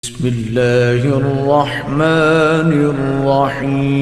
بسم اللہ الرحمن الرحیم۔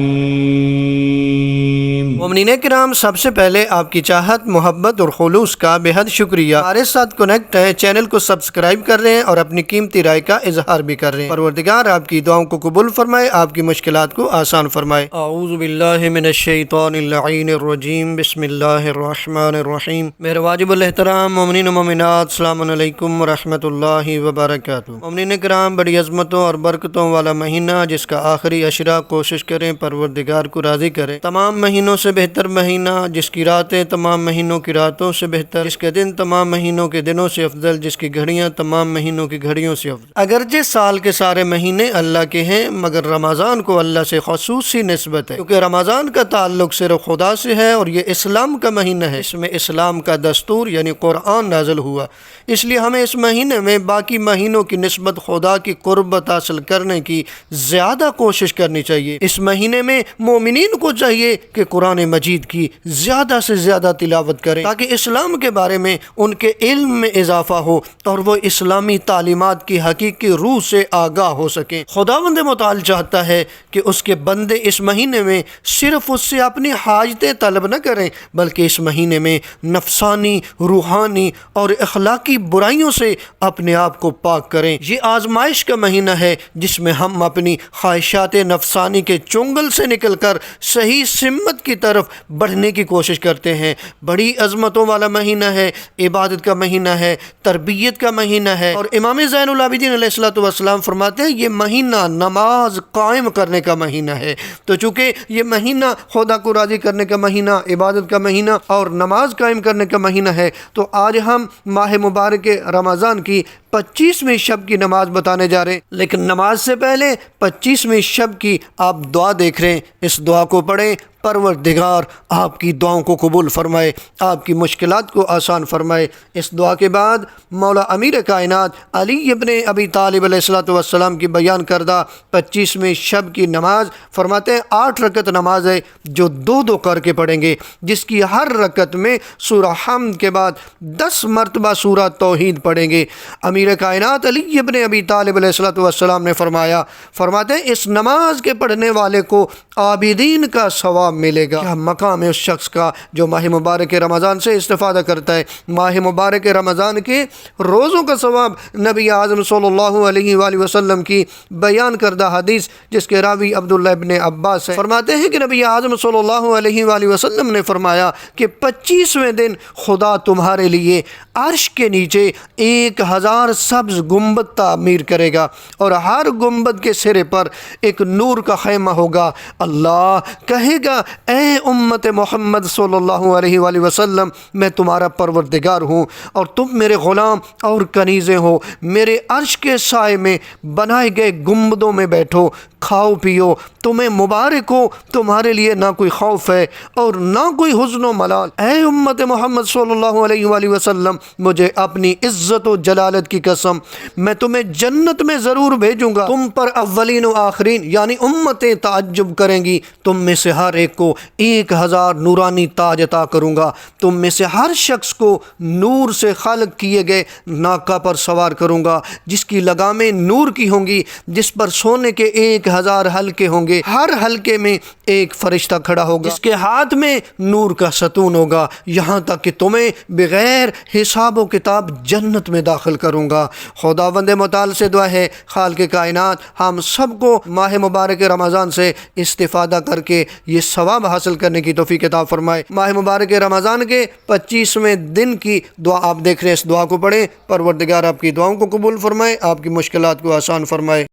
مومنین کرام، سب سے پہلے آپ کی چاہت، محبت اور خلوص کا بے حد شکریہ۔ ہمارے ساتھ کنیکٹ ہیں، چینل کو سبسکرائب کر رہے ہیں اور اپنی قیمتی رائے کا اظہار بھی کر رہے ہیں۔ پروردگار آپ کی دعاؤں کو قبول فرمائے، آپ کی مشکلات کو آسان فرمائے۔ اعوذ باللہ من الشیطان اللعین الرجیم، بسم اللہ الرحمن الرحیم۔ میرے واجب الاحترام مومنین و مومنات، السلام علیکم ورحمۃ اللہ وبرکاتہ۔ مومنین کرام، بڑی عظمتوں اور برکتوں والا مہینہ جس کا آخری عشرہ کوشش کریں پروردگار کو راضی کریں۔ تمام مہینوں سے بہتر مہینہ، جس کی راتیں تمام مہینوں کی راتوں سے بہتر، جس کے دن تمام مہینوں کے دنوں سے افضل، جس کی گھڑیاں تمام مہینوں کی گھڑیوں سے افضل۔ اگرچہ سال کے سارے مہینے اللہ کے ہیں، مگر رمضان کو اللہ سے خصوصی نسبت ہے، کیونکہ رمضان کا تعلق صرف خدا سے ہے اور یہ اسلام کا مہینہ ہے۔ اس میں اسلام کا دستور یعنی قرآن نازل ہوا، اس لیے ہمیں اس مہینے میں باقی مہینوں کی نسبت خدا کی قربت حاصل کرنے کی زیادہ کوشش کرنی چاہیے۔ اس مہینے میں مومنین کو چاہیے کہ قرآن مجید کی زیادہ سے زیادہ تلاوت کریں تاکہ اسلام کے بارے میں ان کے علم میں اضافہ ہو اور وہ اسلامی تعلیمات کی حقیقی روح سے آگاہ ہو سکیں۔ خداوند متعال چاہتا ہے کہ اس کے بندے اس مہینے میں صرف اس سے اپنی حاجتیں طلب نہ کریں، بلکہ اس مہینے میں نفسانی، روحانی اور اخلاقی برائیوں سے اپنے آپ کو پاک کریں۔ یہ آزمائش کا مہینہ ہے جس میں ہم اپنی خواہشات نفسانی کے چنگل سے نکل کر صحیح سمت کی طرف بڑھنے کی کوشش کرتے ہیں۔ بڑی عظمتوں والا مہینہ ہے، عبادت کا مہینہ ہے، تربیت کا مہینہ ہے، اور امام زین العابدین علیہ السلام فرماتے ہیں یہ مہینہ نماز قائم کرنے کا مہینہ ہے۔ تو چونکہ یہ مہینہ خدا کو راضی کرنے کا مہینہ، عبادت کا مہینہ اور نماز قائم کرنے کا مہینہ ہے، تو آج ہم ماہ مبارک رمضان کی 25ویں شب کی نماز بتانے جا رہے ہیں، لیکن نماز سے پہلے 25ویں شب کی آپ دعا دیکھ رہے ہیں۔ اس دعا کو پڑھیں، پروردگار آپ کی دعاؤں کو قبول فرمائے، آپ کی مشکلات کو آسان فرمائے۔ اس دعا کے بعد مولا امیر کائنات علی ابن ابی طالب علیہ السلام کی بیان کردہ 25ویں شب کی نماز فرماتے ہیں 8 رکعت نماز ہے جو 2 کر کے پڑھیں گے، جس کی ہر رکعت میں سورہ حمد کے بعد 10 مرتبہ سورہ توحید پڑھیں گے۔ امیر کائنات علی ابن ابی طالب علیہ السلام نے فرماتے ہیں اس نماز کے پڑھنے والے کو عابدین کا ثواب ملے گا۔ کیا مقام ہے اس شخص کا جو ماہ مبارک رمضان سے استفادہ کرتا ہے۔ ماہ مبارک رمضان کے روزوں کا ثواب نبی اعظم صلی اللہ علیہ وآلہ وسلم کی بیان کردہ حدیث جس کے راوی عبداللہ ابن عباس ہیں، فرماتے ہیں کہ نبی اعظم صلی اللہ علیہ وآلہ وسلم نے فرمایا کہ 25ویں دن خدا تمہارے لیے عرش کے نیچے 1000 سبز گنبد تعمیر کرے گا اور ہر گنبد کے سرے پر ایک نور کا خیمہ ہوگا۔ اللہ کہے گا اے امت محمد صلی اللہ علیہ وآلہ وسلم، میں تمہارا پروردگار ہوں اور تم میرے غلام اور کنیزیں ہو، میرے عرش کے سائے میں بنائے گئے گنبدوں میں بیٹھو، کھاؤ پیو، تمہیں مبارک ہو، تمہارے لیے نہ کوئی خوف ہے اور نہ کوئی حزن و ملال۔ اے امت محمد صلی اللہ علیہ وآلہ وسلم، مجھے اپنی عزت و جلالت کی قسم، میں تمہیں جنت میں ضرور بھیجوں گا۔ تم پر اولین و آخرین یعنی امتیں تعجب کریں گی، تم میں سے ہر ایک کو 1000 نورانی تاج عطا کروں گا، تم میں سے ہر شخص کو نور سے خلق کیے گئے ناقہ پر سوار کروں گا جس کی لگامیں نور کی ہوں گی، جس پر سونے کے 1000 حلقے ہوں گے، ہر حلقے میں ایک فرشتہ کھڑا ہوگا جس کے ہاتھ میں نور کا ستون ہوگا، یہاں تک کہ تمہیں بغیر حساب و کتاب جنت میں داخل کروں گا۔ خداوند متعال سے دعا ہے خالق کائنات ہم سب کو ماہ مبارک رمضان سے استفادہ کر کے یہ ثواب حاصل کرنے کی توفیق عطا فرمائے۔ ماہ مبارک رمضان کے 25ویں دن کی دعا آپ دیکھ رہے ہیں، اس دعا کو پڑھیں، پروردگار آپ کی دعاؤں کو قبول فرمائے، آپ کی مشکلات کو آسان فرمائے۔